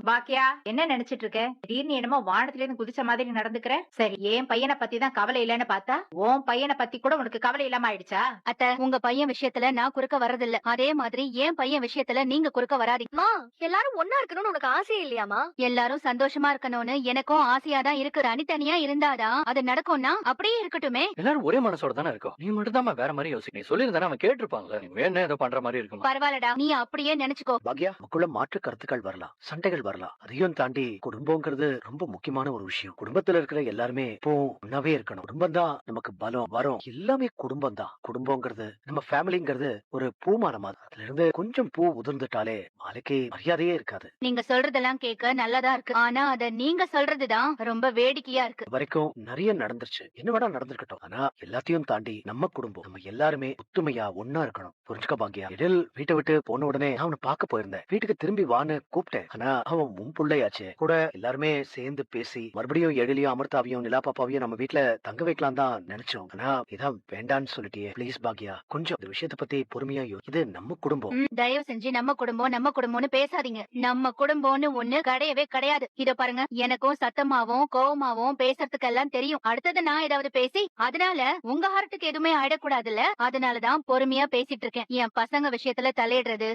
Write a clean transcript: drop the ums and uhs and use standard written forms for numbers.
பாக்கியா, என்ன நினைச்சிட்டு இருக்க? திடீர்னு என்னமோ வானத்துல இருந்து குதிச்ச மாதிரி நடந்துக்கிற. சரி, என் பையனை பத்தி தான் கவலை இல்லன்னு பார்த்தா, உன் பையனை பத்தி கூட உனக்கு கவலை இல்லாம ஆயிடுச்சா? அத்த, உங்க பையன் விஷயத்துல நான் குறுக்க வர்றதில்ல. அதே மாதிரி என் பையன் விஷயத்துல நீங்க குறுக்க வராதீங்கம்மா. எல்லாரும் ஒன்னா இருக்கணும்னு உனக்கு ஆசையே இல்லையாமா? எல்லாரும் சந்தோஷமா இருக்கணும்னு எனக்கும் ஆசையா தான் இருக்கு. தனித்தனியா இருந்தாதான் அது நடக்கும்னா அப்படியே இருக்கட்டுமே. எல்லாரும் ஒரே மனசோட தானே இருக்கோம். நீ மட்டும் தான் வேற மாதிரி யோசிக்க. நீ சொல்லியிருந்தானே அவன் கேட்டிருப்பான்ல. நீ வேணே ஏதோ பண்ற மாதிரி இருக்குமா? பரவாயில்லடா, நீ அப்படியே நினைச்சுக்கோ. பாக்யா, நமக்குள்ள மாற்று கருத்துக்கள் வரலாம், சண்டைகள் வரலாம். அதையும் தாண்டி குடும்பங்கிறது ரொம்ப முக்கியமான ஒரு விஷயம். குடும்பத்துல இருக்கிற எல்லாருமே இப்போ ஒன்னாவே இருக்கணும். குடும்பம் தான் நமக்கு பலம் வரும். எல்லாமே குடும்பம் தான். குடும்பங்கிறது நம்ம ஃபேமிலிங்கிறது ஒரு பூமான மாதிரி. அதுல இருந்து கொஞ்சம் பூ உதிர்ந்துட்டாலே மாலைக்கு மரியாதையே இருக்காது. நீங்க சொல்றதெல்லாம் கேட்க நல்லதா இருக்கு. ஆனா அத நீங்க சொல்றதுதான் ரொம்ப வேடிக்கையா இருக்கு. இது வரைக்கும் நிறைய நடந்துருச்சு. என்ன வேணா நடந்திருக்கட்டும். ஆனா எல்லாத்தையும் தாண்டி நம்ம குடும்பம், நம்ம எல்லாருமே ஒத்துமையா ஒன்னா இருக்கணும். புரிஞ்சுக்க பாக்யா. எழில் வீட்டை விட்டு போன உடனே நான் அவனை பார்க்க போயிருந்தேன். வீட்டுக்கு திரும்பி வான்னு கூப்பிட்டேன். ஆனா அவன் உன் பிள்ளையாச்சே. கூட எல்லாருமே சேர்ந்து பேசி மறுபடியும் எழிலையும் அமிர்தாவையும் நிலா பாப்பாவையும் நம்ம வீட்டுல தங்க வைக்கலாம் தான் நினைச்சோம். ஆனா இதான் வேண்டான்னு சொல்லிட்டியே. பிளீஸ் பாக்யா, கொஞ்சம் இந்த விஷயத்தை பத்தி பொறுமையா இது நம்ம குடும்பம். தயவு செஞ்சு நம்ம குடும்பம்னு பேசாதீங்க. நம்ம குடும்பம்னு ஒண்ணு கிடையவே கிடையாது. இத பாருங்க, எனக்கும் சத்தமாவும் கோவமாவும் பேசுறதுக்கெல்லாம் தெரியும். அடுத்தது நான் ஏதாவது பேசி அதனால உங்க ஹார்ட்டுக்கு எதுவுமே ஆயிடக்கூடாதுல்ல. அதனாலதான் பொறுமையா பேசிட்டு இருக்கேன். என் பசங்க விஷயத்துல தலையிடுறது,